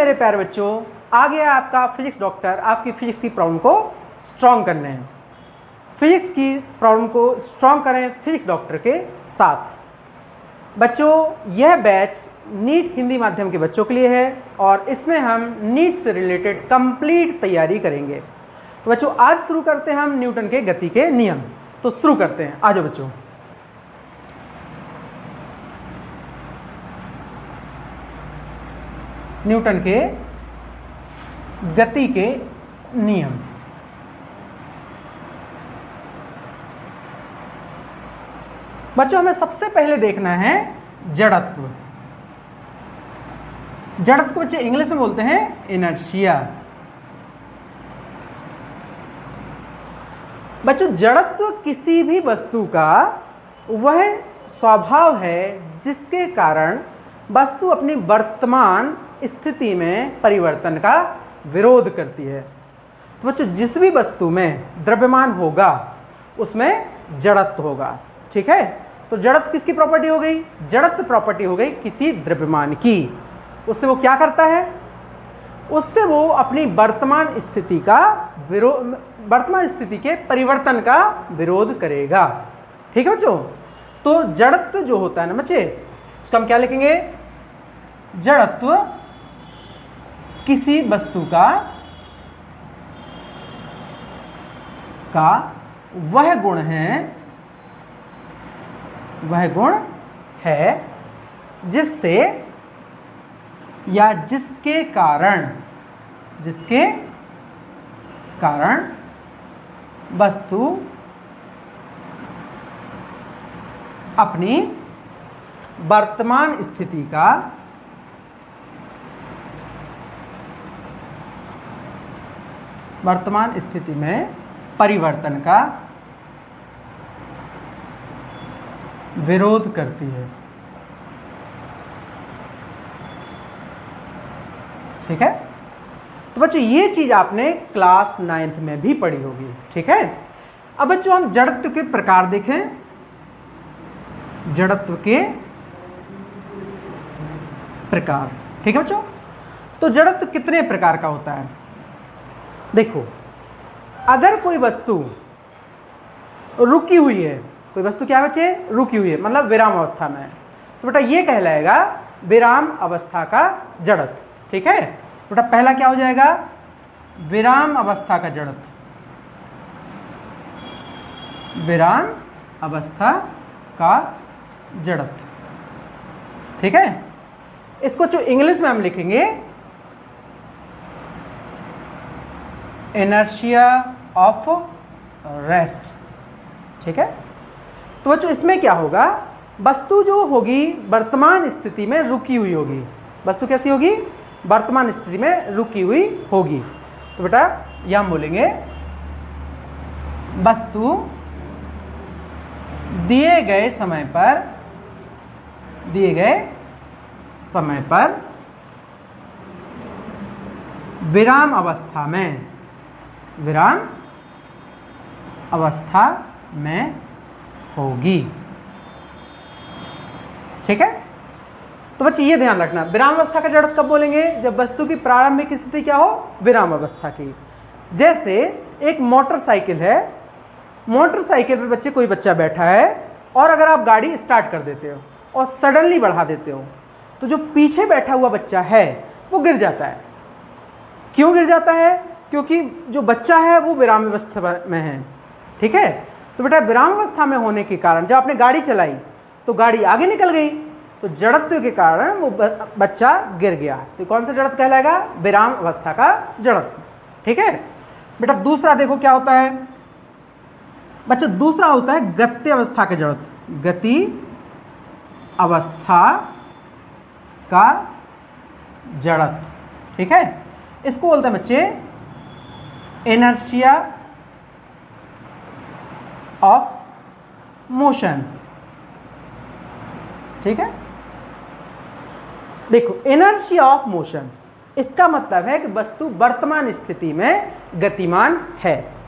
मेरे प्यारे बच्चों, आ गया आपका फिजिक्स डॉक्टर आपकी फिजिक्स की प्रॉब्लम को स्ट्रॉन्ग करने हैं। फिजिक्स की प्रॉब्लम को स्ट्रॉन्ग करें फिजिक्स डॉक्टर के साथ। बच्चों, यह बैच नीट हिंदी माध्यम के बच्चों के लिए है और इसमें हम नीट से रिलेटेड कंप्लीट तैयारी करेंगे। तो बच्चों, आज शुरू करते हैं हम न्यूटन के गति के नियम। तो शुरू करते हैं, आ जाओ बच्चों। न्यूटन के गति के नियम। बच्चों, हमें सबसे पहले देखना है जड़त्व। जड़त्व को बच्चे इंग्लिश में बोलते हैं इनर्शिया। बच्चों, जड़त्व किसी भी वस्तु का वह स्वभाव है जिसके कारण वस्तु अपनी वर्तमान स्थिति में परिवर्तन का विरोध करती है। तो बच्चों, जिस भी वस्तु में द्रव्यमान होगा उसमें जड़त्व होगा। ठीक है, तो जड़त्व किसकी प्रॉपर्टी हो गई? जड़त्व प्रॉपर्टी हो गई किसी द्रव्यमान की। उससे वो क्या करता है? उससे वो अपनी वर्तमान स्थिति का विरोध, वर्तमान स्थिति के परिवर्तन का विरोध करेगा। ठीक है बच्चों, तो जड़त्व जो होता है ना बच्चे, उसको हम क्या लिखेंगे? जड़त्व किसी वस्तु का वह गुण है जिससे या जिसके कारण वस्तु अपनी वर्तमान स्थिति का वर्तमान स्थिति में परिवर्तन का विरोध करती है। ठीक है, तो बच्चों ये चीज आपने क्लास 9th में भी पढ़ी होगी। ठीक है, अब बच्चों हम जड़त्व के प्रकार देखें। जड़त्व के प्रकार, ठीक है बच्चों, तो जड़त्व कितने प्रकार का होता है? देखो, अगर कोई वस्तु रुकी हुई है, कोई वस्तु क्या बच्चे? रुकी हुई है, मतलब विराम अवस्था में है, तो बेटा ये कहलाएगा विराम अवस्था का जड़त्व। ठीक है, बेटा पहला क्या हो जाएगा? विराम अवस्था का जड़त्व। विराम अवस्था का जड़त्व। ठीक है, इसको जो इंग्लिश में हम लिखेंगे इनर्शिया ऑफ रेस्ट। ठीक है, तो बच्चों इसमें क्या होगा? वस्तु जो होगी वर्तमान स्थिति में रुकी हुई होगी। वस्तु कैसी होगी? वर्तमान स्थिति में रुकी हुई होगी। तो बेटा यह हम बोलेंगे वस्तु दिए गए समय पर विराम अवस्था में होगी। ठीक है, तो बच्चे ये ध्यान रखना, विराम अवस्था का जड़त्व कब बोलेंगे? जब वस्तु की प्रारंभिक स्थिति क्या हो? विराम अवस्था की। जैसे एक मोटरसाइकिल है, मोटरसाइकिल पर बच्चे कोई बच्चा बैठा है और अगर आप गाड़ी स्टार्ट कर देते हो और सडनली बढ़ा देते हो तो जो पीछे बैठा हुआ बच्चा है वो गिर जाता है। क्यों गिर जाता है? क्योंकि जो बच्चा है वो विराम अवस्था में है। ठीक है, तो बेटा विराम अवस्था में होने के कारण जब आपने गाड़ी चलाई तो गाड़ी आगे निकल गई, तो जड़त्व के कारण वो बच्चा गिर गया। तो कौन सा जड़त्व कहलाएगा? विराम अवस्था का जड़त्व। ठीक है बेटा, दूसरा देखो क्या होता है बच्चों? दूसरा होता है गति अवस्था का जड़त्व। गति अवस्था का जड़त्व। ठीक है, इसको बोलते हैं बच्चे इनर्शिया ऑफ मोशन। ठीक है, देखो इनर्शिया ऑफ मोशन, इसका मतलब है कि वस्तु वर्तमान स्थिति में गतिमान है।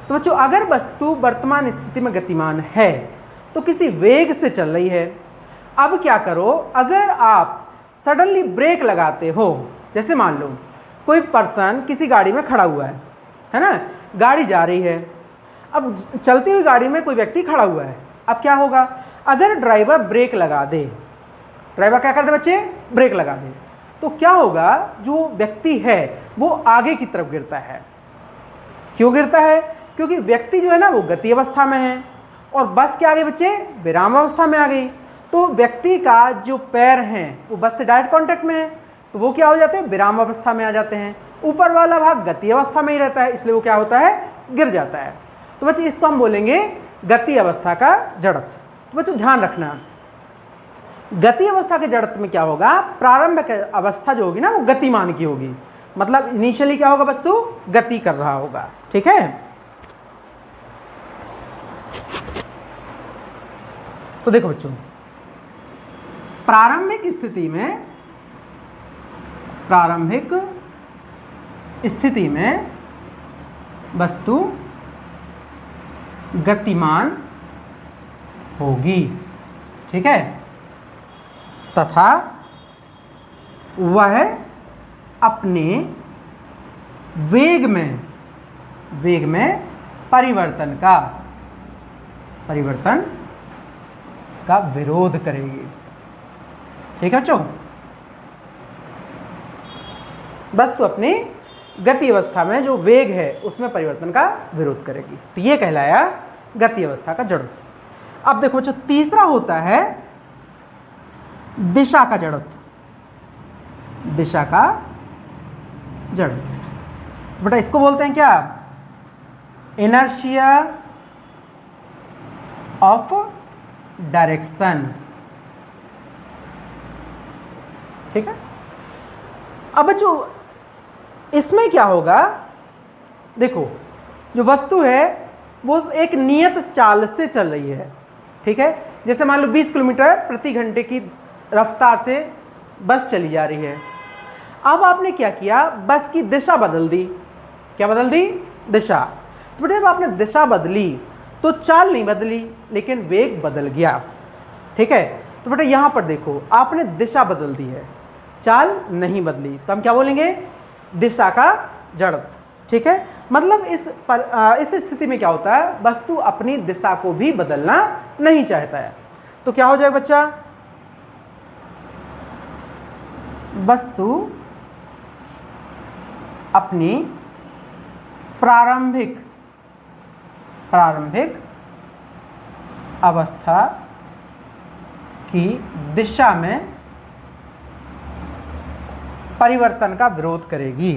तो बच्चों अगर वस्तु वर्तमान स्थिति में गतिमान है तो किसी वेग से चल रही है। अब क्या करो, अगर आप सडनली ब्रेक लगाते हो जैसे मान लो कोई पर्सन किसी गाड़ी में खड़ा हुआ है ना, गाड़ी जा रही है, अब चलती हुई गाड़ी में कोई व्यक्ति खड़ा हुआ है। अब क्या होगा, अगर ड्राइवर ब्रेक लगा दे, ड्राइवर क्या कर दे बच्चे, ब्रेक लगा दे, तो क्या होगा, जो व्यक्ति है वो आगे की तरफ गिरता है। क्यों गिरता है, क्योंकि व्यक्ति जो है ना वो गति अवस्था में है और बस क्या आ गई बच्चे, विराम अवस्था में आ गई। तो व्यक्ति का जो पैर हैं वो बस से डायरेक्ट कांटेक्ट में है, तो वो क्या हो जाते हैं, विराम अवस्था में आ जाते हैं। ऊपर वाला भाग गति अवस्था में ही रहता है, इसलिए वो क्या होता है, गिर जाता है। तो बच्चे इसको हम बोलेंगे गति अवस्था का जड़त्व। तो बच्चों ध्यान रखना, गति अवस्था के जड़त्व में क्या होगा, प्रारंभिक अवस्था जो होगी ना वो गतिमान की होगी, मतलब इनिशियली क्या होगा, वस्तु गति कर रहा होगा। ठीक है, तो देखो बच्चों, प्रारंभिक स्थिति में वस्तु गतिमान होगी। ठीक है, तथा वह अपने वेग में परिवर्तन का विरोध करेगी। ठीक है बच्चों, वस्तु अपनी गति अवस्था में जो वेग है उसमें परिवर्तन का विरोध करेगी। तो ये कहलाया गति अवस्था का जड़त्व। अब देखो बच्चों, तीसरा होता है दिशा का जड़त्व। दिशा का जड़त्व बेटा इसको बोलते हैं क्या, इनर्शिया ऑफ डायरेक्शन। ठीक है, अब बच्चों इसमें क्या होगा, देखो जो वस्तु है वो एक नियत चाल से चल रही है। ठीक है, जैसे मान लो 20 किलोमीटर प्रति घंटे की रफ्तार से बस चली जा रही है। अब आपने क्या किया, बस की दिशा बदल दी। क्या बदल दी, दिशा। तो बेटे जब आपने दिशा बदली तो चाल नहीं बदली लेकिन वेग बदल गया। ठीक है, तो बेटे यहां पर देखो आपने दिशा बदल दी है, चाल नहीं बदली, तो हम क्या बोलेंगे, दिशा का जड़त्व। ठीक है, मतलब इस स्थिति में क्या होता है, वस्तु अपनी दिशा को भी बदलना नहीं चाहता है। तो क्या हो जाएगा बच्चा, वस्तु अपनी प्रारंभिक अवस्था की दिशा में परिवर्तन का विरोध करेगी।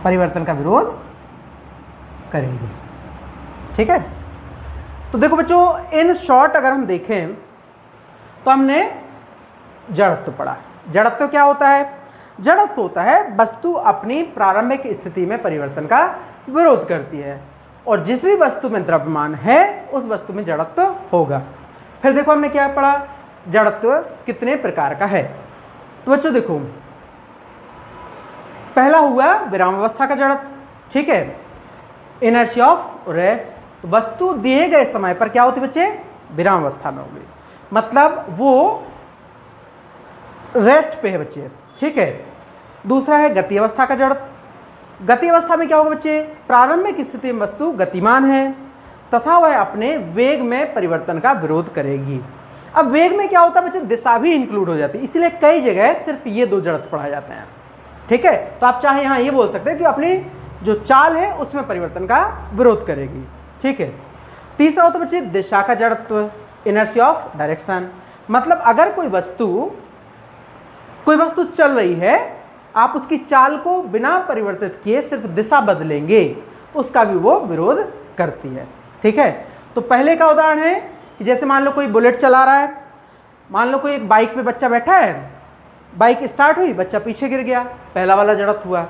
परिवर्तन का विरोध करेगी। ठीक है, तो देखो बच्चों इन शॉर्ट अगर हम देखें तो हमने जड़त्व पढ़ा। जड़त्व क्या होता है, जड़त्व होता है वस्तु अपनी प्रारंभिक स्थिति में परिवर्तन का विरोध करती है और जिस भी वस्तु में द्रव्यमान है उस वस्तु में जड़त्व होगा। फिर देखो हमने क्या पढ़ा, जड़त्व कितने प्रकार का है। तो बच्चों देखो पहला हुआ विराम अवस्था का जड़त्व। ठीक है, इनर्शिया ऑफ रेस्ट, तो वस्तु दिए गए समय पर क्या होती बच्चे, विराम अवस्था में होगी, मतलब वो रेस्ट पे है बच्चे। ठीक है, दूसरा है गति अवस्था का जड़त्व। गति अवस्था में क्या होगा बच्चे, प्रारंभिक स्थिति में वस्तु गतिमान है तथा वह अपने वेग में परिवर्तन का विरोध करेगी। अब वेग में क्या होता है बच्चे, दिशा भी इंक्लूड हो जाती है, इसलिए कई जगह सिर्फ ये दो जड़त्व पढ़ाए जाते हैं। ठीक है, तो आप चाहे यहाँ ये बोल सकते हैं कि अपनी जो चाल है उसमें परिवर्तन का विरोध करेगी। ठीक है, तीसरा होता है बच्चे दिशा का जड़त्व, इनर्शिया ऑफ डायरेक्शन, मतलब अगर कोई वस्तु चल रही है, आप उसकी चाल को बिना परिवर्तित किए सिर्फ दिशा बदलेंगे तो उसका भी वो विरोध करती है। ठीक है, तो पहले का उदाहरण है कि जैसे मान लो कोई बुलेट चला रहा है, मान लो कोई एक बाइक पे बच्चा बैठा है, बाइक स्टार्ट हुई, बच्चा पीछे गिर गया, पहला वाला जड़त्व हुआ।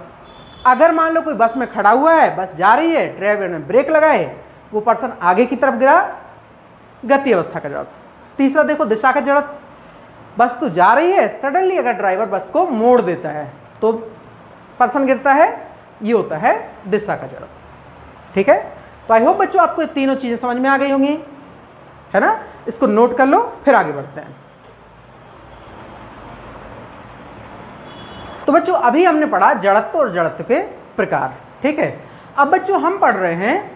अगर मान लो कोई बस में खड़ा हुआ है, बस जा रही है, ड्राइवर ने ब्रेक लगाए, वो पर्सन आगे की तरफ गिरा, गति अवस्था का जड़त्व। तीसरा देखो दिशा का जड़त्व, बस तो जा रही है, सडनली अगर ड्राइवर बस को मोड़ देता है तो पर्सन गिरता है, ये होता है दिशा का जड़त्व। ठीक है, तो आई होप बच्चों आपको ये तीनों चीजें समझ में आ गई होंगी। है ना, इसको नोट कर लो, फिर आगे बढ़ते हैं। तो बच्चों अभी हमने पढ़ा जड़त्व और जड़त्व के प्रकार, ठीक है। अब बच्चों हम पढ़ रहे हैं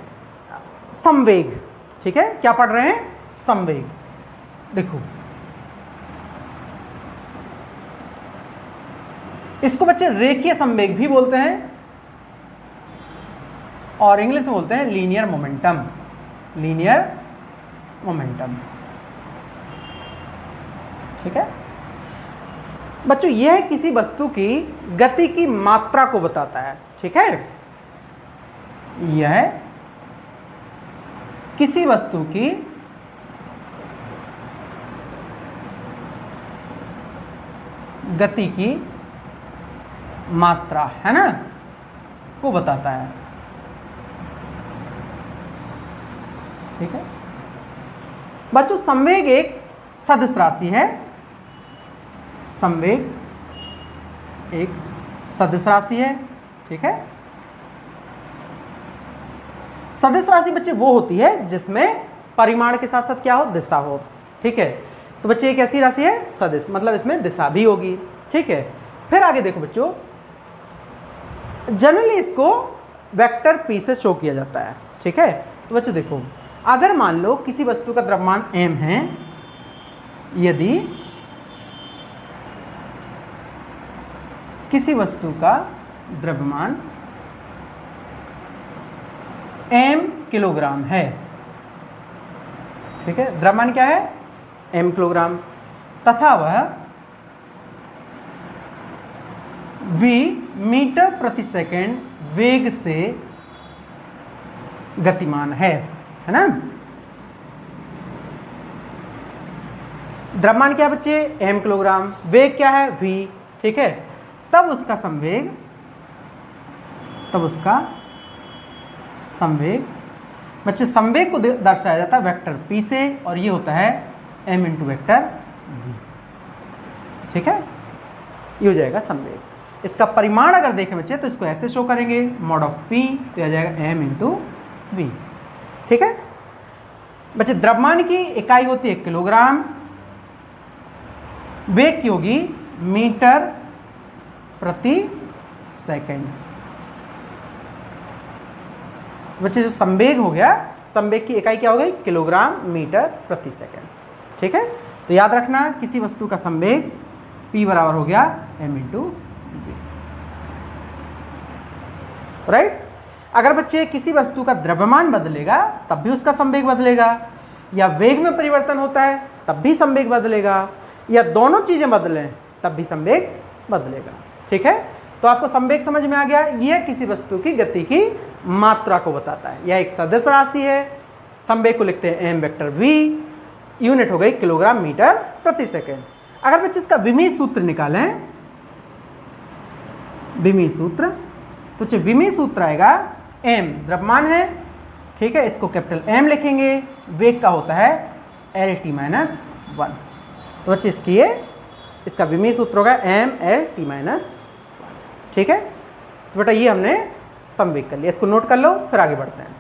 संवेग, ठीक है। क्या पढ़ रहे हैं? संवेग। देखो इसको बच्चे रेखीय संवेग भी बोलते हैं और इंग्लिश में बोलते हैं लीनियर मोमेंटम, लीनियर मोमेंटम, ठीक है। बच्चों यह किसी वस्तु की गति की मात्रा को बताता है, ठीक है। यह किसी वस्तु की गति की मात्रा, है ना, को बताता है, ठीक है। बच्चों संवेग एक सदिश राशि है, संवेग एक सदिश राशि है, ठीक है। सदिश राशि बच्चे वो होती है जिसमें परिमाण के साथ साथ क्या हो? दिशा हो, ठीक है। तो बच्चे एक ऐसी राशि है सदिश, मतलब इसमें दिशा भी होगी, ठीक है। फिर आगे देखो बच्चों, जनरली इसको वेक्टर पी से शो किया जाता है, ठीक है। तो बच्चों देखो, अगर मान लो किसी वस्तु का द्रव्यमान m है, यदि किसी वस्तु का द्रव्यमान m किलोग्राम है, ठीक है, द्रव्यमान क्या है? m किलोग्राम, तथा वह v मीटर प्रति सेकंड वेग से गतिमान है ना। द्रव्यमान क्या है बच्चे? m किलोग्राम, वेग क्या है? v, ठीक है। तब उसका संवेग बच्चे संवेग को दर्शाया जाता है वेक्टर p से, और ये होता है m इंटू वेक्टर v, ठीक है। ये हो जाएगा संवेग। इसका परिमाण अगर देखें बच्चे तो इसको ऐसे शो करेंगे, मॉड ऑफ p, तो आ जाएगा m इंटू v, ठीक है। बच्चे द्रव्यमान की इकाई होती है किलोग्राम, वेग की होगी मीटर प्रति सेकंड। बच्चे जो संवेग हो गया, संवेग की इकाई क्या हो गई? किलोग्राम मीटर प्रति सेकंड, ठीक है। तो याद रखना किसी वस्तु का संवेग p बराबर हो गया m इंटू v, राइट। अगर बच्चे किसी वस्तु का द्रव्यमान बदलेगा तब भी उसका संवेग बदलेगा, या वेग में परिवर्तन होता है तब भी संवेग बदलेगा, या दोनों चीजें बदलें तब भी संवेग बदलेगा, ठीक है। तो आपको संवेग समझ में आ गया, यह किसी वस्तु की गति की मात्रा को बताता है। यह एक सदिश राशि है, संवेग को लिखते हैं m वेक्टर v, यूनिट हो गई किलोग्राम मीटर प्रति सेकंड। अगर बच्चे इसका विमीय सूत्र निकालें, विमीय सूत्र, तो विमीय सूत्र आएगा m द्रव्यमान है, ठीक है, इसको कैपिटल M लिखेंगे, वेग का होता है L-T-1। तो बच्चे इसका विमीय सूत्र होगा m/L-T-1, ठीक है। तो बेटा ये हमने संवेग कर लिया, इसको नोट कर लो, फिर आगे बढ़ते हैं।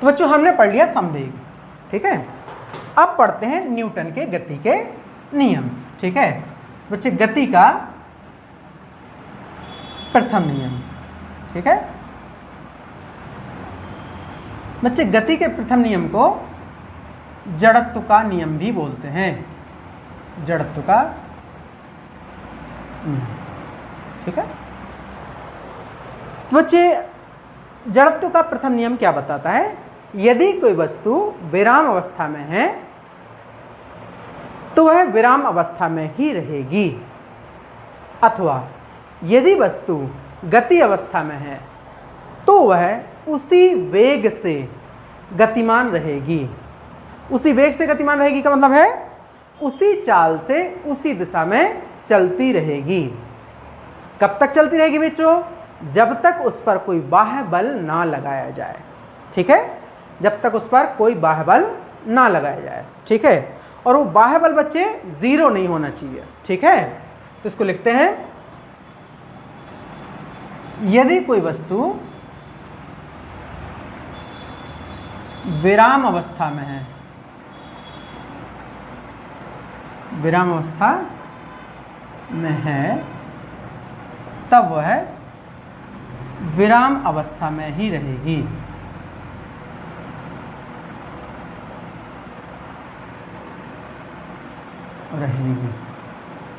तो बच्चों हमने पढ़ लिया संवेग, ठीक है। अब पढ़ते हैं न्यूटन के गति के नियम, ठीक है। बच्चे गति का प्रथम नियम, ठीक है। बच्चे गति के प्रथम नियम को जड़त्व का नियम भी बोलते हैं, जड़त्व का नियम, ठीक है। बच्चे जड़त्व का प्रथम नियम क्या बताता है? यदि कोई वस्तु विराम अवस्था में है तो वह विराम अवस्था में ही रहेगी, अथवा यदि वस्तु गति अवस्था में है तो वह उसी वेग से गतिमान रहेगी। उसी वेग से गतिमान रहेगी का मतलब है उसी चाल से उसी दिशा में चलती रहेगी। कब तक चलती रहेगी बच्चों? जब तक उस पर कोई बाह्य बल ना लगाया जाए, ठीक है, जब तक उस पर कोई बाह्य बल ना लगाया जाए, ठीक है। और वो बाह्य बल बच्चे 0 नहीं होना चाहिए। ठीक है, तो इसको लिखते हैं, यदि कोई वस्तु विराम अवस्था में है, विराम अवस्था में है, तब वह विराम अवस्था में ही रहेगी।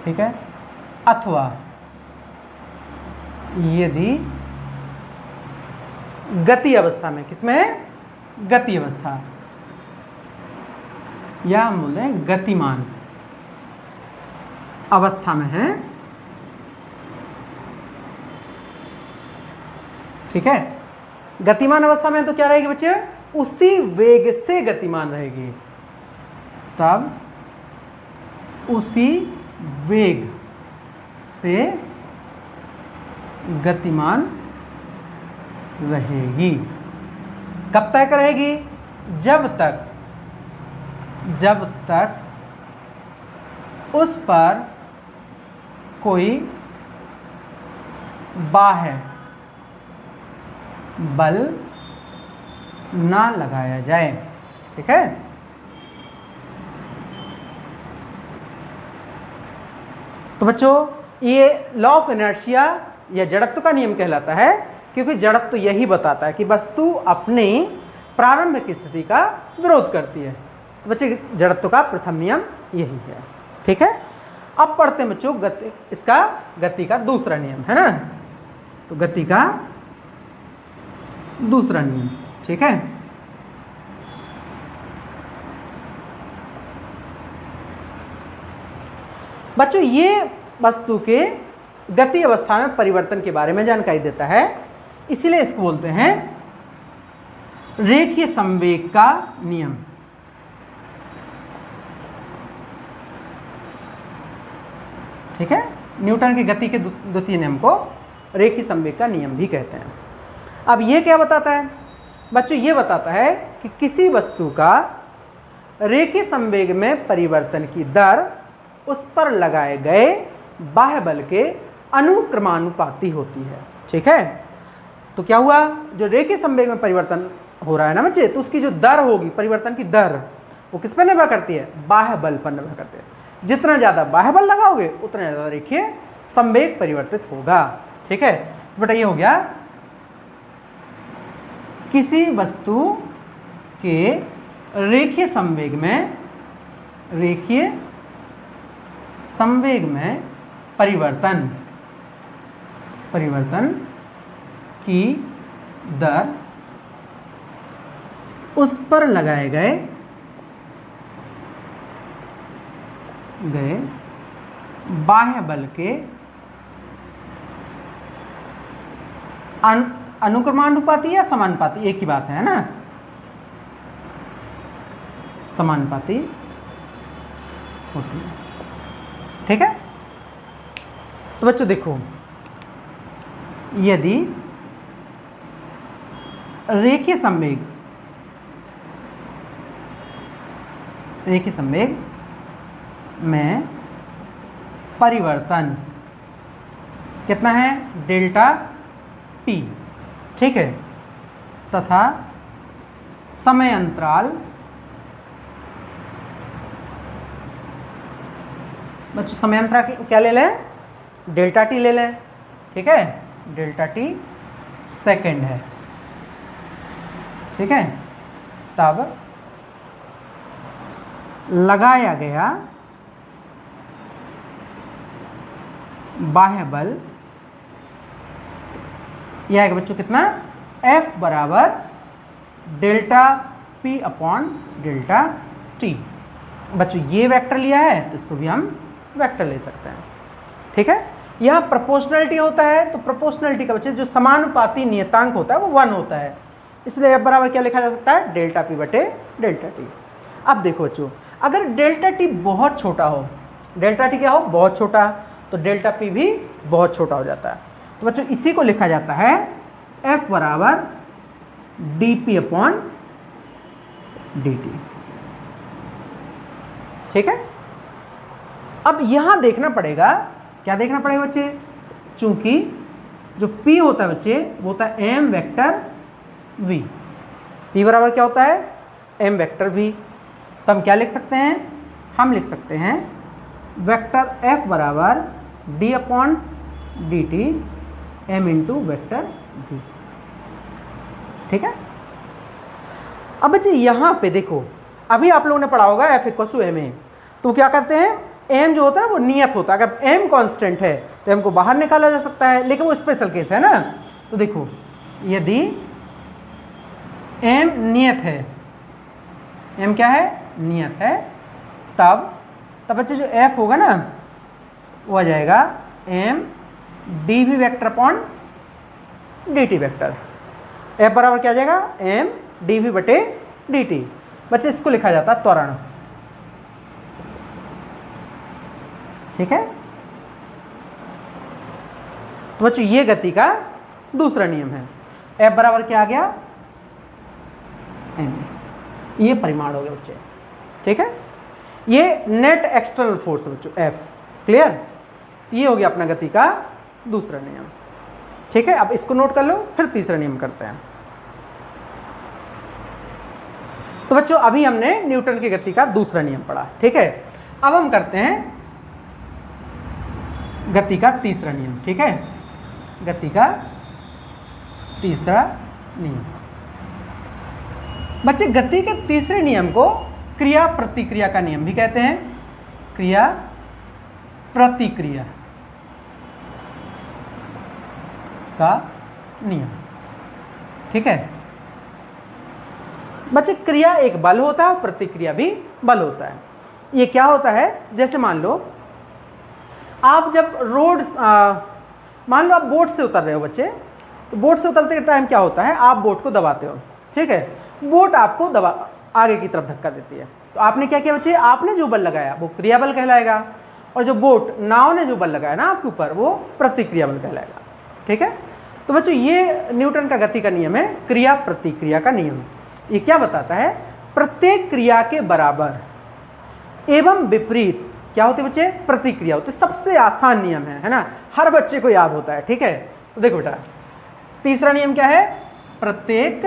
ठीक है, अथवा यदि गति अवस्था में, किसमें है, गति अवस्था, या हम बोले गतिमान अवस्था में है। ठीक है, गतिमान अवस्था में तो क्या रहेगी बच्चे, उसी वेग से गतिमान रहेगी, तब उसी वेग से गतिमान रहेगी। कब तक रहेगी, जब तक उस पर कोई बाह्य बल ना लगाया जाए। ठीक है, तो बच्चों ये लॉ ऑफ इनर्शिया या जड़त्व का नियम कहलाता है, क्योंकि जड़त्व यही बताता है कि वस्तु अपनी प्रारंभिक स्थिति का विरोध करती है। तो बच्चे जड़त्व का प्रथम नियम यही है। ठीक है, अब पढ़ते हैं बच्चों गति, इसका गति का दूसरा नियम है ना, तो गति का दूसरा नियम। ठीक है, बच्चों ये वस्तु के गति अवस्था में परिवर्तन के बारे में जानकारी देता है, इसीलिए इसको बोलते हैं रेखीय संवेग का नियम। ठीक है, न्यूटन की गति के द्वितीय नियम को रेखीय संवेग का नियम भी कहते हैं। अब ये क्या बताता है बच्चों, ये बताता है कि किसी वस्तु का रेखीय संवेग में परिवर्तन की दर उस पर लगाए गए बाह्य बल के अनुक्रमानुपाती होती है। ठीक है, तो क्या हुआ, जो रेखीय संवेग में परिवर्तन हो रहा है ना बच्चे, तो उसकी जो दर होगी, परिवर्तन की दर, वो किस पर निर्भर करती है, बाह्य बल पर निर्भर करती है। जितना ज़्यादा बाह्य बल लगाओगे उतना ज़्यादा रेखीय संवेग परिवर्तित होगा। ठीक है, तो बेटा ये हो गया किसी वस्तु के रेखीय संवेग में, रेखीय संवेग में परिवर्तन की दर उस पर लगाए गए बाह्य बल के अनुक्रमानुपाती या समानुपाती, एक ही बात है ना, समानुपाती होती है। ठीक है, तो बच्चों देखो, यदि रेखीय संवेग में परिवर्तन कितना है, डेल्टा पी, ठीक है, तथा समय अंतराल, बच्चों समय अंतराल क्या ले लें, डेल्टा टी ले लें। ठीक है, डेल्टा टी सेकेंड है। ठीक है, तब लगाया गया बाह्य बल यह है बच्चों कितना, F बराबर delta P upon delta T। बच्चों ये वेक्टर लिया है तो इसको भी हम वेक्टर ले सकते हैं। ठीक है, यहाँ प्रोपोर्शनलिटी होता है, तो प्रोपोर्शनलिटी का बच्चे जो समानुपाती नियतांक होता है वो 1 होता है, इसलिए F बराबर क्या लिखा जा सकता है, डेल्टा P बटे डेल्टा T। अब देखो बच्चों, अगर डेल्टा T बहुत छोटा हो, डेल्टा T क्या हो, बहुत छोटा, तो डेल्टा P भी बहुत छोटा हो जाता है। तो बच्चों इसी को लिखा जाता है F बराबर dP अपॉन dt। ठीक है। अब यहां देखना पड़ेगा, क्या देखना पड़ेगा बच्चे, चूंकि जो P होता है बच्चे वो होता है m वेक्टर v। P बराबर क्या होता है, m वेक्टर v। तो हम क्या लिख सकते हैं, हम लिख सकते हैं वेक्टर F बराबर d upon D T m into vector v। ठीक है। अब बच्चे यहाँ पे देखो, अभी आप लोगों ने पढ़ा होगा F equal to m a, तो क्या करते हैं, m जो होता है वो नियत होता है। अगर m कांस्टेंट है तो m को बाहर निकाला जा सकता है, लेकिन वो स्पेशल केस है ना। तो देखो यदि m नियत है, m क्या है, नियत है, तब बच्चे जो f होगा ना वो आ जाएगा m dv vector upon dt vector. f बराबर क्या आ जाएगा, m dv बटे dt। बच्चे इसको लिखा जाता है त्वरण। ठीक है। तो बच्चों ये गति का दूसरा नियम है। F बराबर क्या आ गया, m। ये परिमाण हो गया बच्चे। ठीक है। ये नेट एक्सटर्नल फोर्स है बच्चों F। क्लियर। ये हो गया अपना गति का दूसरा नियम। ठीक है। अब इसको नोट कर लो, फिर तीसरा नियम करते हैं। तो बच्चों अभी हमने न्यूटन की गति का दूसरा नियम पढ़ा। ठीक है। अब हम करते हैं गति का तीसरा नियम। ठीक है। गति का तीसरा नियम। बच्चे गति के तीसरे नियम को क्रिया प्रतिक्रिया का नियम भी कहते हैं। क्रिया प्रतिक्रिया का नियम। ठीक है। बच्चे क्रिया एक बल होता है और प्रतिक्रिया भी बल होता है। ये क्या होता है, जैसे मान लो आप जब मान लो आप बोट से उतर रहे हो बच्चे, तो बोट से उतरते के टाइम क्या होता है, आप बोट को दबाते हो। ठीक है। बोट आपको आगे की तरफ धक्का देती है। तो आपने क्या किया बच्चे, आपने जो बल लगाया वो क्रिया बल कहलाएगा, और जो बोट नाव ने जो बल लगाया ना आपके ऊपर वो प्रतिक्रिया बल कहलाएगा। ठीक है। तो बच्चों ये न्यूटन का गति का नियम है, क्रिया प्रतिक्रिया का नियम। ये क्या बताता है, प्रत्येक क्रिया के बराबर एवं विपरीत क्या होते बच्चे, प्रतिक्रिया होती है। सबसे आसान नियम है ना, हर बच्चे को याद होता है। ठीक है। तो देखो बेटा तीसरा नियम क्या है, प्रत्येक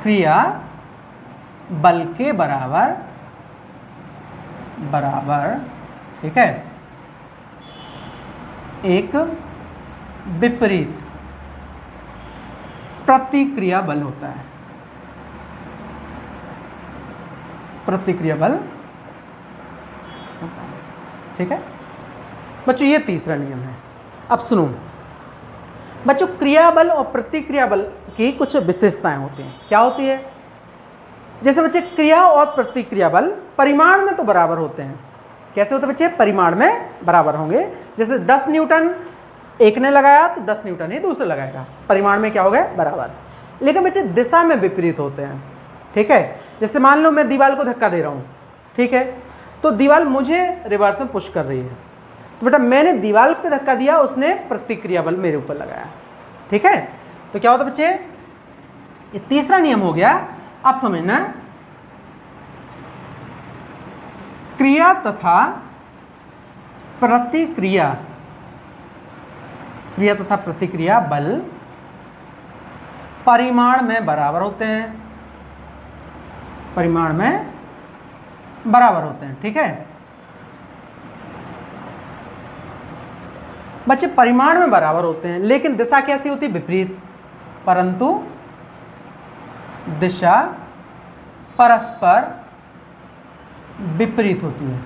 क्रिया बल के बराबर ठीक है, एक विपरीत प्रतिक्रिया बल होता है। प्रतिक्रिया बल होता है। ठीक है बच्चों, ये तीसरा नियम है। अब सुनो बच्चों, क्रिया बल और प्रतिक्रिया बल की कुछ विशेषताएं होती हैं। क्या होती है, जैसे बच्चे क्रिया और प्रतिक्रिया बल परिमाण में तो बराबर होते हैं। कैसे होते हैं बच्चे, परिमाण में बराबर होंगे। जैसे 10 न्यूटन एक ने लगाया तो 10 न्यूटन ही दूसरा लगाएगा, परिमाण में क्या हो गए, बराबर। लेकिन बच्चे दिशा में विपरीत होते हैं। ठीक है। जैसे मान लो मैं दीवार को धक्का दे रहा हूँ, ठीक है, तो दीवार मुझे रिवर्स में पुश कर रही है, तो बेटा मैंने दीवार पे धक्का दिया, उसने प्रतिक्रिया बल मेरे ऊपर लगाया। ठीक है। तो क्या होता है बच्चे, ये तीसरा नियम हो गया। आप समझना, क्रिया तथा प्रतिक्रिया, क्रिया तथा प्रतिक्रिया बल परिमाण में बराबर होते हैं, परिमाण में बराबर होते हैं। ठीक है बच्चे, परिमाण में बराबर होते हैं, लेकिन दिशा कैसी होती है, विपरीत। परंतु दिशा परस्पर विपरीत होती है।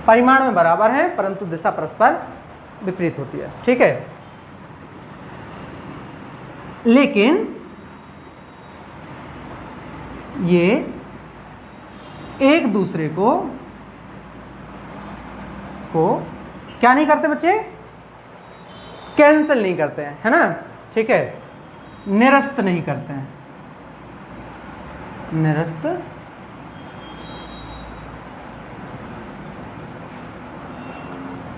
परिमाण में बराबर है परंतु दिशा परस्पर विपरीत होती है। ठीक है। लेकिन ये एक दूसरे को क्या नहीं करते बच्चे, कैंसिल नहीं करते हैं, है ना। ठीक है। निरस्त नहीं करते हैं, निरस्त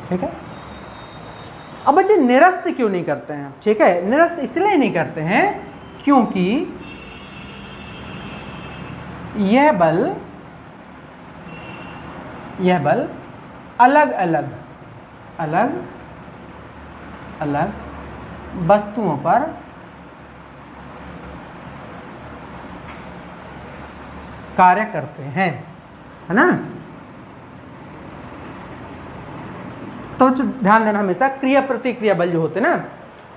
ठीक है। अब बच्चे निरस्त क्यों नहीं करते हैं, ठीक है, निरस्त इसलिए नहीं करते हैं क्योंकि यह बल अलग अलग वस्तुओं पर कार्य करते हैं, है ना। तो ध्यान देना हमेशा, क्रिया प्रतिक्रिया बल जो होते हैं ना,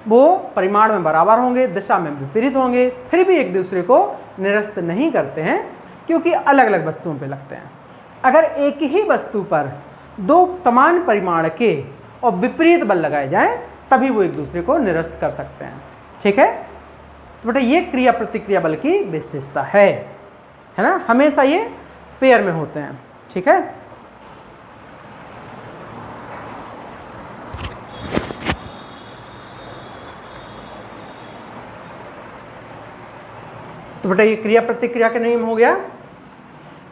वो परिमाण में बराबर होंगे, दिशा में विपरीत होंगे, फिर भी एक दूसरे को निरस्त नहीं करते हैं क्योंकि अलग अलग वस्तुओं पे लगते हैं। अगर एक ही वस्तु पर दो समान परिमाण के और विपरीत बल लगाए जाएं तभी वो एक दूसरे को निरस्त कर सकते हैं, ठीक है। तो बेटा ये क्रिया प्रतिक्रिया बल की विशेषता है ना, हमेशा ये पेयर में होते हैं, ठीक है। तो बेटा ये क्रिया प्रतिक्रिया के नियम हो गया।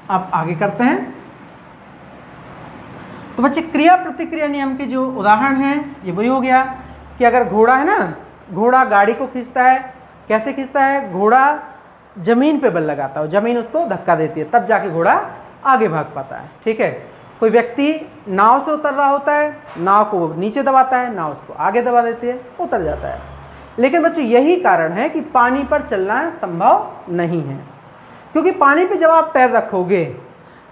अब आगे करते हैं। तो बच्चे क्रिया प्रतिक्रिया नियम के जो उदाहरण हैं ये वही हो गया कि अगर घोड़ा है ना, घोड़ा गाड़ी को खींचता है, कैसे खींचता है, घोड़ा जमीन पे बल लगाता है, जमीन उसको धक्का देती है, तब जाके घोड़ा आगे भाग पाता है, ठीक है। कोई व्यक्ति नाव से उतर रहा होता है, नाव को नीचे दबाता है, नाव उसको आगे दबा देती है, उतर जाता है। लेकिन बच्चों यही कारण है कि पानी पर चलना संभव नहीं है, क्योंकि पानी पे जब आप पैर रखोगे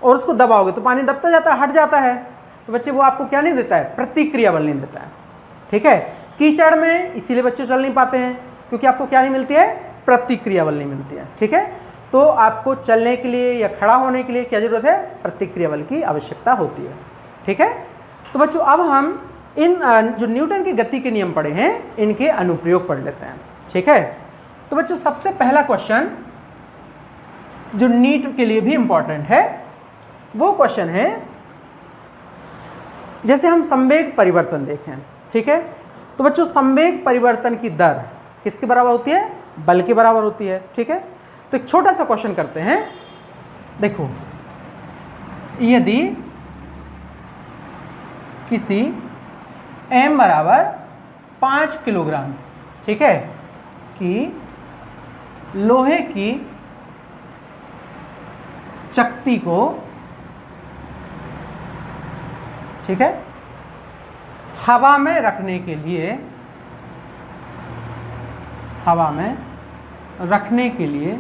और उसको दबाओगे तो पानी दबता जाता है, हट जाता है। तो बच्चे वो आपको क्या नहीं देता है, प्रतिक्रिया बल नहीं देता है, ठीक है। कीचड़ में इसीलिए बच्चे चल नहीं पाते हैं क्योंकि आपको क्या नहीं मिलती है, प्रतिक्रिया बल नहीं मिलती है, ठीक है। तो आपको चलने के लिए या खड़ा होने के लिए क्या जरूरत है, प्रतिक्रिया बल की आवश्यकता होती है, ठीक है। तो बच्चों अब हम इन जो न्यूटन की गति के नियम पढ़े हैं इनके अनुप्रयोग पढ़ लेते हैं, ठीक है। तो बच्चों सबसे पहला क्वेश्चन जो नीट के लिए भी इंपॉर्टेंट है वो क्वेश्चन है, जैसे हम संवेग परिवर्तन देखें, ठीक है। तो बच्चों संवेग परिवर्तन की दर किसके बराबर होती है, बल के बराबर होती है, ठीक है। तो एक छोटा सा क्वेश्चन करते हैं। देखो यदि किसी m बराबर 5 किलोग्राम, ठीक है, कि लोहे की चकती को, ठीक है, हवा में रखने के लिए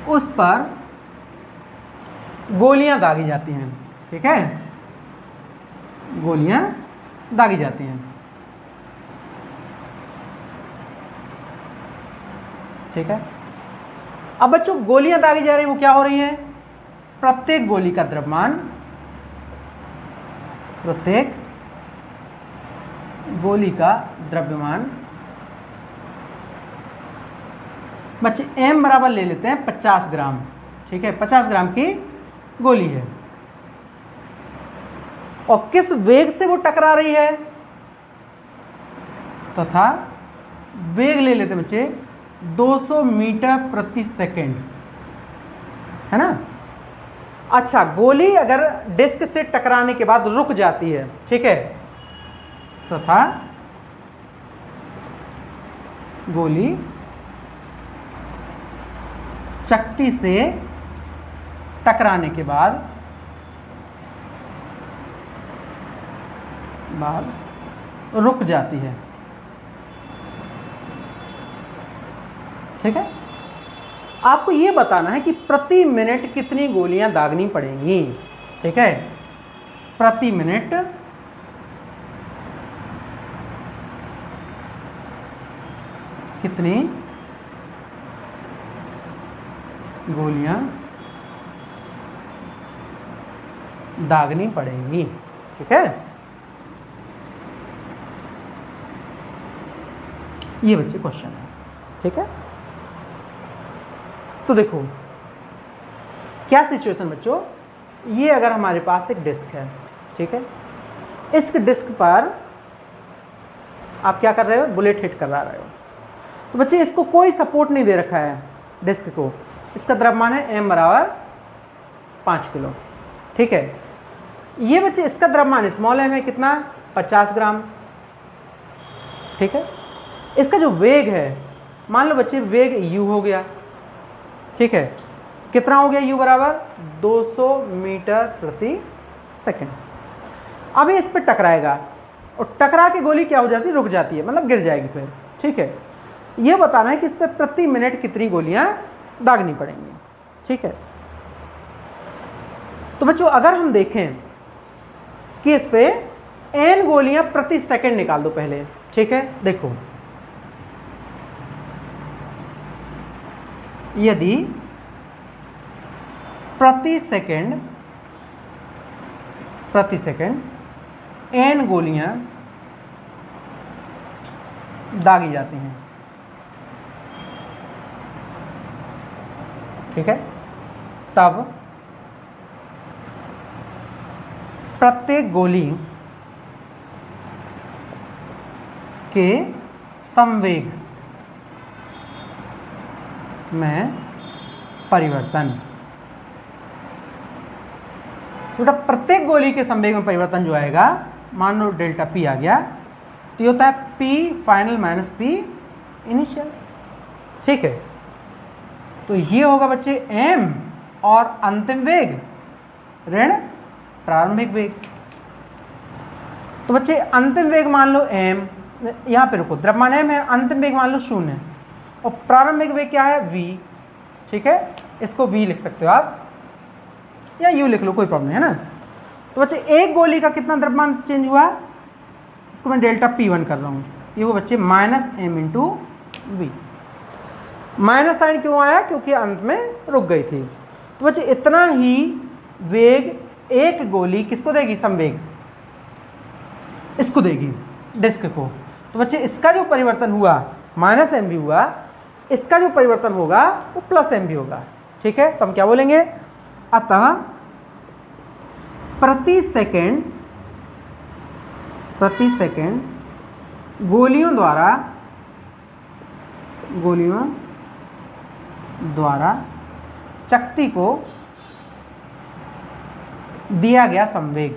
उस पर गोलियां दागी जाती हैं, ठीक है, गोलियां दागी जाती हैं, ठीक है। अब बच्चों गोलियां दागी जा रही हैं, वो क्या हो रही हैं, प्रत्येक गोली का द्रव्यमान, प्रत्येक गोली का द्रव्यमान बच्चे m बराबर ले लेते हैं 50 ग्राम, ठीक है, 50 ग्राम की गोली है और किस वेग से वो टकरा रही है, तथा वेग ले लेते हैं बच्चे 200 मीटर प्रति सेकंड, है ना। अच्छा गोली अगर डिस्क से टकराने के बाद रुक जाती है, ठीक है, तथा गोली चकती से टकराने के बाद रुक जाती है, ठीक है। आपको ये बताना है कि प्रति मिनट कितनी गोलियां दागनी पड़ेंगी, ठीक है, प्रति मिनट कितनी गोलियां दागनी पड़ेंगी, ठीक है। ये बच्चे क्वेश्चन है, ठीक है। तो देखो क्या सिचुएशन बच्चों, ये अगर हमारे पास एक डिस्क है, ठीक है, इस डिस्क पर आप क्या कर रहे हो, बुलेट हिट कर रहे हो। तो बच्चे इसको कोई सपोर्ट नहीं दे रखा है डिस्क को, इसका द्रव्यमान है m बराबर 5 किलो, ठीक है। ये बच्चे इसका द्रव्यमान स्मॉल m है कितना, 50 ग्राम, ठीक है। इसका जो वेग है, मान लो बच्चे वेग u हो गया, ठीक है, कितना हो गया u बराबर 200 मीटर प्रति सेकंड। अब ये इस पर टकराएगा और टकरा के गोली क्या हो जाती है, रुक जाती है, मतलब गिर जाएगी फिर, ठीक है। ये बताना है कि इस पर प्रति मिनट कितनी गोलियां दागनी पड़ेंगी, ठीक है। तो बच्चों अगर हम देखें कि इस पे n गोलियां प्रति सेकंड निकाल दो पहले, ठीक है। देखो यदि प्रति सेकंड n गोलियां दागी जाती हैं, ठीक है, तब प्रत्येक गोली के संवेग में परिवर्तन, बेटा प्रत्येक गोली के संवेग में परिवर्तन जो आएगा, मान लो डेल्टा पी आ गया, तो ये होता है P final minus P initial, ठीक है। तो ये होगा बच्चे एम और अंतिम वेग ऋण प्रारंभिक वेग। तो बच्चे अंतिम वेग मान लो एम, यहां पे रुको, द्रव्यमान एम है, अंतिम वेग मान लो 0 और प्रारंभिक वेग क्या है v, ठीक है। इसको v लिख सकते हो आप या u लिख लो, कोई प्रॉब्लम है ना। तो बच्चे एक गोली का कितना द्रव्यमान चेंज हुआ, इसको मैं डेल्टा P1 कर रहा हूँ, ये वो बच्चे minus m into v. Minus sign क्यों आया, क्योंकि अंत में रुक गई थी। तो बच्चे इतना ही वेग एक गोली किसको देगी, संवेग इसको देगी, डिस्क को। तो बच्चे इसका जो परिवर्तन हुआ माइनस एम भी हुआ, इसका जो परिवर्तन होगा वो प्लस एम भी होगा, ठीक है। तो हम क्या बोलेंगे, अतः प्रति सेकंड गोलियों द्वारा चकती को दिया गया संवेग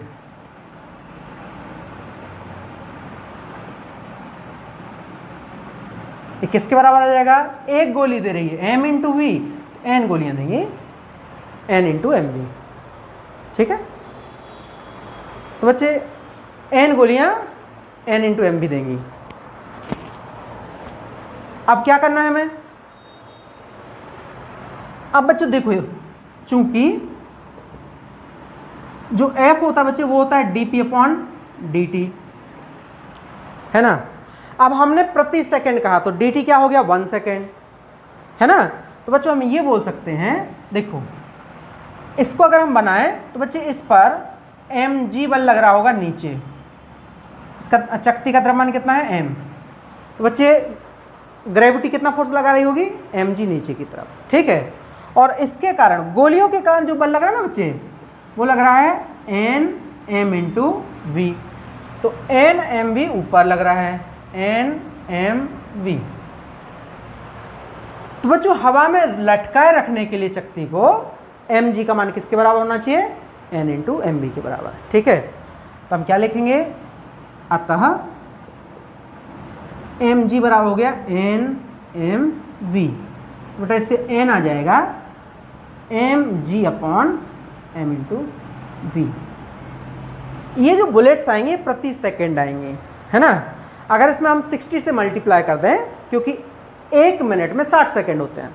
ये किसके बराबर आ जाएगा, एक गोली दे रही है m इंटू वी, n गोलियां देंगी n इंटू एम वी, ठीक है। तो बच्चे n गोलियां n इंटू एम वी देंगी। अब क्या करना है हमें, अब बच्चों देखो, चूंकि जो f होता है बच्चे वो होता है dp अपॉन dt, है ना। अब हमने प्रति सेकंड कहा तो dt क्या हो गया, 1 सेकंड, है ना। तो बच्चों हम ये बोल सकते हैं, देखो इसको अगर हम बनाएं तो बच्चे इस पर mg बल लग रहा होगा नीचे, इसका चकती का द्रव्यमान कितना है m, तो बच्चे ग्रेविटी कितना फोर्स लगा रही होगी, mg नीचे की तरफ, ठीक है। और इसके कारण गोलियों के कारण जो बल लग रहा है ना बच्चे, वो लग रहा है n m इंटू वी। तो n m v ऊपर लग रहा है, n m v। तो बच्चों हवा में लटकाए रखने के लिए चकती को mg का मान किसके बराबर होना चाहिए, n इंटू एम वी के बराबर, ठीक है। तो हम क्या लिखेंगे, अतः mg बराबर हो गया n m v, बेटा इससे n आ जाएगा mg upon m into v. ये जो बुलेट्स आएंगे प्रति सेकंड आएंगे, है ना। अगर इसमें हम 60 से मल्टीप्लाई कर दें, क्योंकि एक मिनट में 60 सेकंड होते हैं,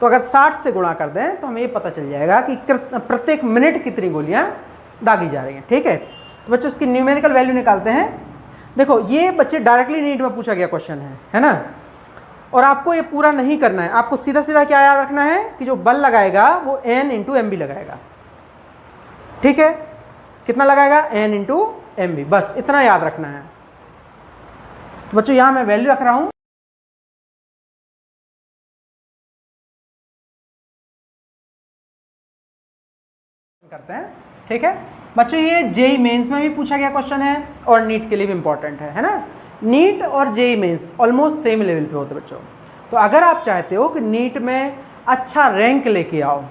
तो अगर 60 से गुणा कर दें तो हमें ये पता चल जाएगा कि प्रत्येक मिनट कितनी गोलियां दागी जा रही हैं, ठीक है। तो बच्चे उसकी न्यूमेरिकल वैल्यू निकालते हैं। देखो ये बच्चे डायरेक्टली नीट में पूछा गया क्वेश्चन है ना। और आपको ये पूरा नहीं करना है, आपको सीधा सीधा क्या याद रखना है कि जो बल लगाएगा वो n इंटू एम बी लगाएगा, ठीक है। कितना लगाएगा, n इंटू एम बी, बस इतना याद रखना है। तो बच्चों यहां मैं वैल्यू रख रहा हूं, करते हैं, ठीक है। बच्चों ये जेई मेंस में भी पूछा गया क्वेश्चन है और नीट के लिए भी इंपॉर्टेंट है ना। नीट और JEE mains almost same level पे होते हैं बच्चों। तो अगर आप चाहते हो कि नीट में अच्छा रैंक लेके आओ,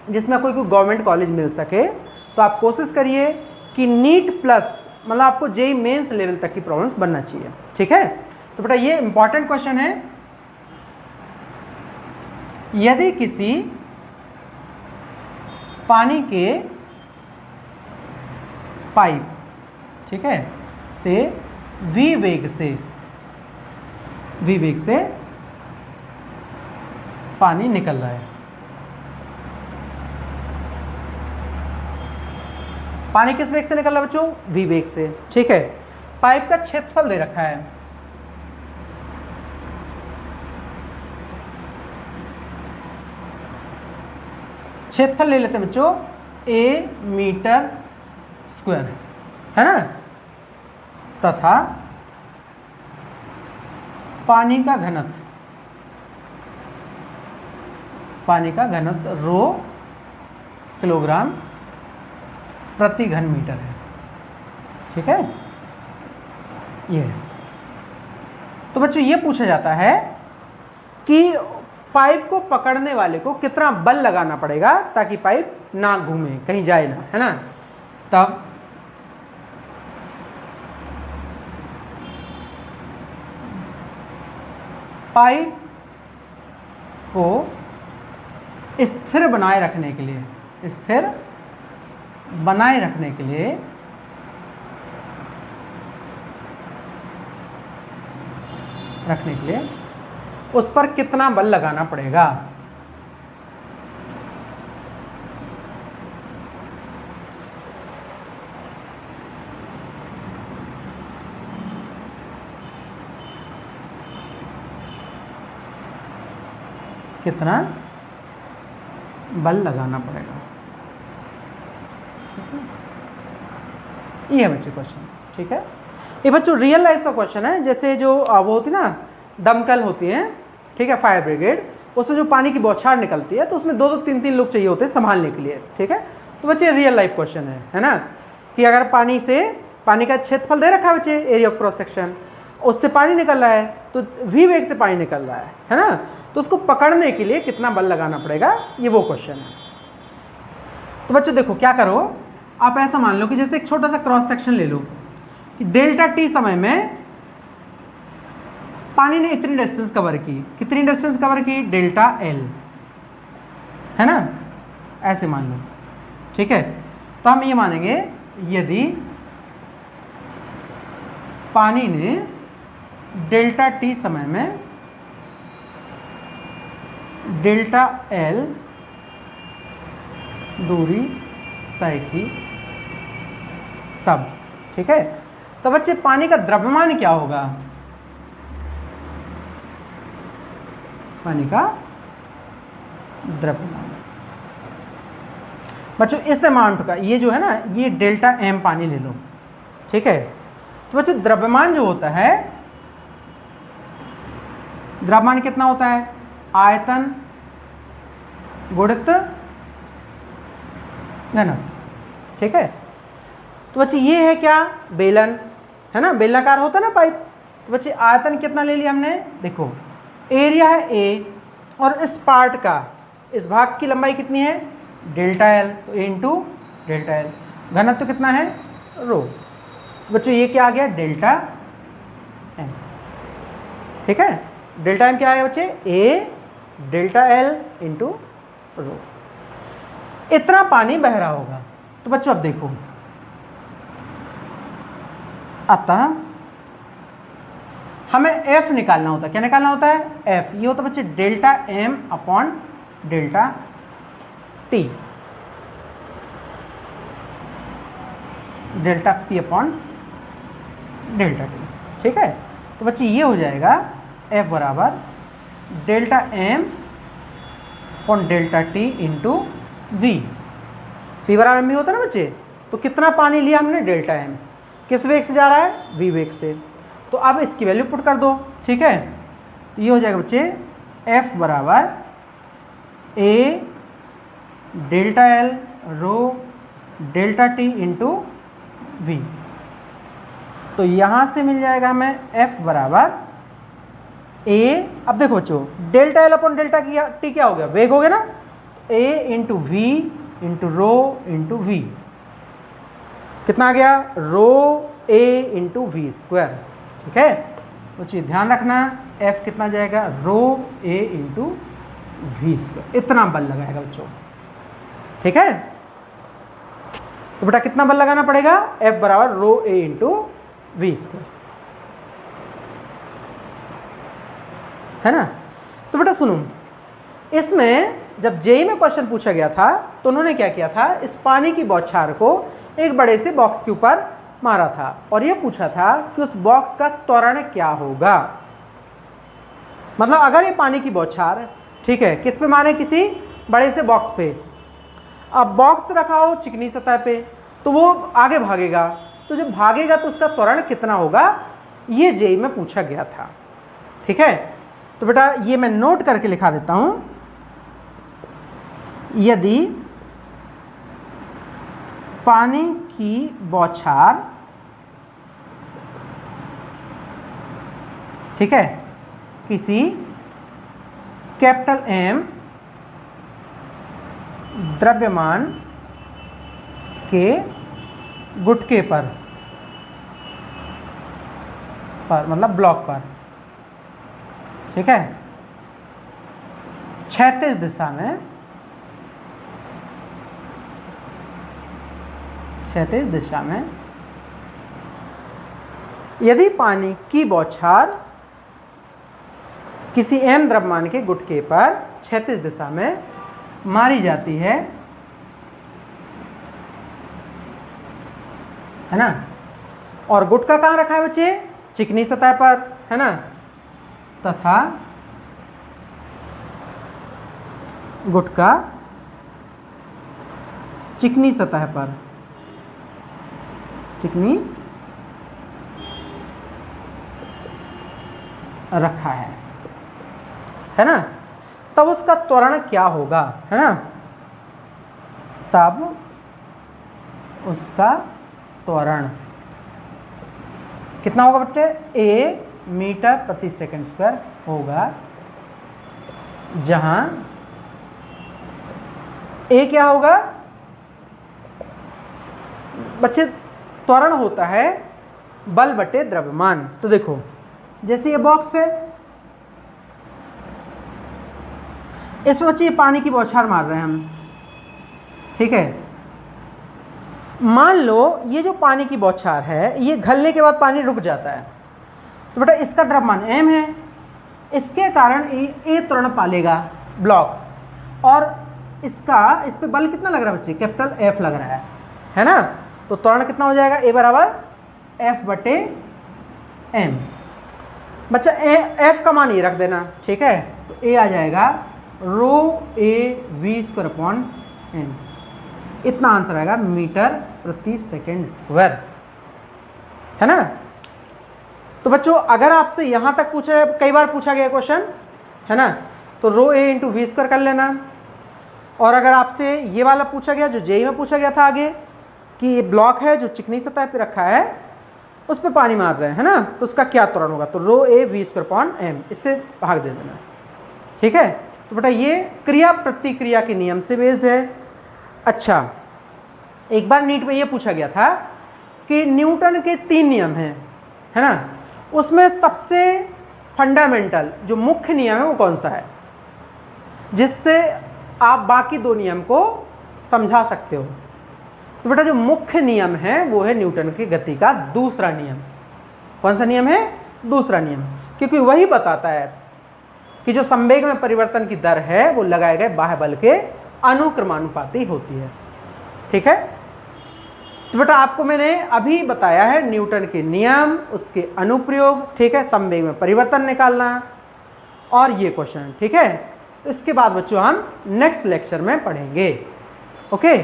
जिसमें कोई गवर्नमेंट कॉलेज मिल सके, तो आप कोशिश करिए कि नीट प्लस मतलब आपको जेई मेंस लेवल तक की प्रॉब्लम्स बनना चाहिए, ठीक है। तो बेटा ये इंपॉर्टेंट क्वेश्चन है। यदि किसी पानी के पाइप, ठीक है, से v वेग से पानी निकल रहा है, पानी किस वेग से निकल रहा है बच्चों? v वेग से, ठीक है। पाइप का क्षेत्रफल दे रखा है, क्षेत्रफल ले लेते हैं बच्चों a मीटर स्क्वायर, है ना, तथा पानी का घनत्व रो किलोग्राम प्रति घन मीटर है, ठीक है। ये तो बच्चों ये पूछा जाता है कि पाइप को पकड़ने वाले को कितना बल लगाना पड़ेगा ताकि पाइप ना घूमे, कहीं जाए ना, है ना। तब पाइप को स्थिर बनाए रखने के लिए उस पर कितना बल लगाना पड़ेगा? कितना बल लगाना पड़ेगा, ये है बच्चे क्वेश्चन, ठीक है। ये बच्चों रियल लाइफ का क्वेश्चन है। जैसे जो वो होती ना दमकल होती है, ठीक है, फायर ब्रिगेड, उसमें जो पानी की बौछार निकलती है तो उसमें 2-2 3-3 लोग चाहिए होते हैं संभालने के लिए, ठीक है। तो बच्चे रियल लाइफ क्वेश्चन है ना, कि अगर पानी का क्षेत्रफल दे रखा है बच्चे, एरिया ऑफ क्रॉस सेक्शन, उससे पानी निकल रहा है तो v वेग से पानी निकल रहा है ना, तो उसको पकड़ने के लिए कितना बल लगाना पड़ेगा, ये वो क्वेश्चन है। तो बच्चों देखो क्या करो, आप ऐसा मान लो कि जैसे एक छोटा सा क्रॉस सेक्शन ले लो कि डेल्टा टी समय में पानी ने इतनी डिस्टेंस कवर की, कितनी डिस्टेंस कवर की? डेल्टा एल, है ना, ऐसे मान लो, ठीक है। तो हम ये मानेंगे यदि पानी ने डेल्टा टी समय में डेल्टा एल दूरी तय की तब, ठीक है। तो बच्चे पानी का द्रव्यमान क्या होगा? पानी का द्रव्यमान बच्चों इस अमाउंट का, ये जो है ना, ये डेल्टा एम पानी ले लो, ठीक है। तो बच्चों द्रव्यमान जो होता है, द्रव्यमान कितना होता है? आयतन गुणित घनत्व, ठीक है। तो बच्चे ये है क्या? बेलन, है ना, बेलनाकार होता है ना पाइप। तो बच्चे आयतन कितना ले लिया हमने? देखो एरिया है a और इस पार्ट का, इस भाग की लंबाई कितनी है? डेल्टा एल, तो a इंटू डेल्टा एल। घनत्व कितना है? रो। बच्चों ये क्या आ गया? डेल्टा एम, ठीक है। डेल्टा एम क्या है बच्चे? a delta L into rho. इतना पानी बह रहा होगा। तो बच्चों अब देखो, अतः हमें f निकालना होता है। क्या निकालना होता है? f। ये होता है बच्चे delta m upon delta t, delta p upon delta t, ठीक है। तो बच्चे ये हो जाएगा f बराबर delta m upon delta t into v। v बराबर m होता है ना बच्चे। तो कितना पानी लिया हमने? Delta m। किस वेग से जा रहा है? v वेग से। तो अब इसकी वैल्यू पुट कर दो, ठीक है। तो ये हो जाएगा बच्चे f बराबर a delta l rho delta t into v. तो यहाँ से मिल जाएगा हमें f बराबर a, अब देखो बच्चों delta l upon delta t क्या हो गया? वेग हो गया ना। a into v into rho into v, कितना आ गया? Rho a into v square, ठीक है। वो चीज़ ध्यान रखना, F कितना जाएगा, rho a into v square, इतना बल लगाएगा बच्चों। ठीक है, तो बेटा कितना बल लगाना पड़ेगा, F बराबर रो ए इंटू वी स्क्वायर, है ना। तो बेटा सुनो, इसमें जब जेईई में क्वेश्चन पूछा गया था तो उन्होंने क्या किया था, इस पानी की बौछार को एक बड़े से बॉक्स के ऊपर मारा था और ये पूछा था कि उस बॉक्स का त्वरण क्या होगा। मतलब अगर ये पानी की बौछार, ठीक है, किस पे मारे, किसी बड़े से बॉक्स पे, अब बॉक्स रखा हो चिकनी सतह पे तो वो आगे भागेगा, तो जब भागेगा तो उसका त्वरण कितना होगा, ये जेईई में पूछा गया था। ठीक है, तो बेटा ये मैं नोट करके लिखा देता हूं, यदि पानी की बौछार, ठीक है, किसी कैपिटल M द्रव्यमान के गुटके पर मतलब ब्लॉक पर, ठीक है, क्षैतिज दिशा में, क्षैतिज दिशा में यदि पानी की बौछार किसी M द्रव्यमान के गुटके पर क्षैतिज दिशा में मारी जाती है ना, और गुटका कहाँ रखा है बच्चे, चिकनी सतह पर, है ना, तथा गुटका चिकनी सतह पर, चिकनी रखा है ना, तब उसका त्वरण क्या होगा, है ना, तब उसका त्वरण कितना होगा बच्चे, A मीटर प्रति सेकंड स्क्वायर होगा, जहां A क्या होगा बच्चे, त्वरण होता है बल बटे द्रव्यमान। तो देखो जैसे ये बॉक्स है, इसमें बच्चे ये पानी की बौछार मार रहे हैं हम, ठीक है, मान लो ये जो पानी की बौछार है ये घलने के बाद पानी रुक जाता है, तो बेटा इसका द्रव्यमान m है, इसके कारण ए त्वरण पालेगा ब्लॉक, और इसका इस पे बल कितना लग रहा है बच्चे, कैपिटल F लग रहा है ना, तो त्वरण कितना हो जाएगा, A बराबर F बटे M। बच्चा F का मान ये रख देना, ठीक है, तो A आ जाएगा rho A V square upon M, इतना आंसर आएगा मीटर प्रति सेकंड स्क्वायर, है ना। तो बच्चों अगर आपसे यहां तक पूछा, कई बार पूछा गया क्वेश्चन, है ना, तो rho a into v square कर लेना, और अगर आपसे ये वाला पूछा गया जो जेईई में पूछा गया था आगे, कि ये ब्लॉक है जो चिकनी सतह पे रखा है उस पे पानी मार रहे हैं, है ना, तो उसका क्या त्वरण होगा, तो rho A V square upon M, इससे भाग दे देना, ठीक है। तो बेटा ये क्रिया प्रतिक्रिया के नियम से बेस्ड है। अच्छा, एक बार नीट में ये पूछा गया था कि न्यूटन के 3 नियम हैं, है ना, उसमें सबसे फंडामेंटल जो मुख्य नियम है वो कौन सा है, जिससे आप बाकी 2 नियम को समझा सकते हो। तो बेटा जो मुख्य नियम है वो है न्यूटन की गति का दूसरा नियम। कौन सा नियम है, दूसरा नियम, क्योंकि वही बताता है कि जो संवेग में परिवर्तन की दर है वो लगाए गए बाह्य बल के अनुक्रमानुपाती होती है, ठीक है। तो बेटा आपको मैंने अभी बताया है न्यूटन के नियम, उसके अनुप्रयोग, ठीक है, संवेग में परिवर्तन निकालना और ये क्वेश्चन, ठीक है। इसके बाद बच्चों हम नेक्स्ट लेक्चर में पढ़ेंगे, ओके।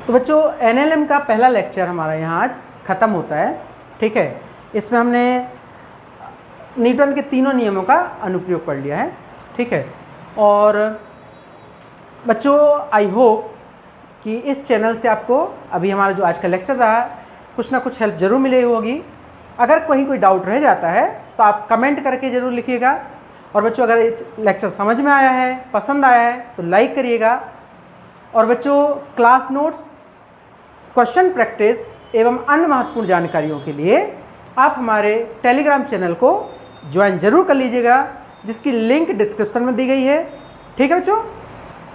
तो बच्चों एनएलएम का पहला लेक्चर हमारा यहाँ आज ख़त्म होता है, ठीक है। इसमें हमने न्यूटन के तीनों नियमों का अनुप्रयोग पढ़ लिया है, ठीक है। और बच्चों आई होप कि इस चैनल से आपको अभी हमारा जो आज का लेक्चर रहा कुछ ना कुछ हेल्प ज़रूर मिली होगी। अगर कहीं कोई डाउट रह जाता है तो आप कमेंट करके ज़रूर लिखिएगा। और बच्चों अगर ये लेक्चर समझ में आया है, पसंद आया है तो लाइक करिएगा। और बच्चों क्लास नोट्स, क्वेश्चन प्रैक्टिस एवं अन्य महत्वपूर्ण जानकारियों के लिए आप हमारे टेलीग्राम चैनल को ज्वाइन जरूर कर लीजिएगा, जिसकी लिंक डिस्क्रिप्शन में दी गई है। ठीक है बच्चों?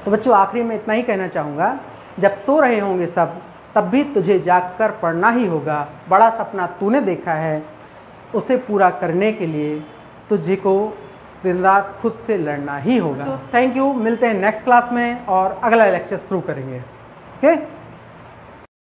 तो बच्चों आखिरी में इतना ही कहना चाहूँगा, जब सो रहे होंगे सब तब भी तुझे जागकर पढ़ना ही होगा। बड़ा सपना तूने देखा है, उसे पूरा करने के लिए तुझे को दिन रात खुद से लड़ना ही होगा। थैंक यू, मिलते हैं नेक्स्ट क्लास में और अगला लेक्चर शुरू करेंगे। ओके।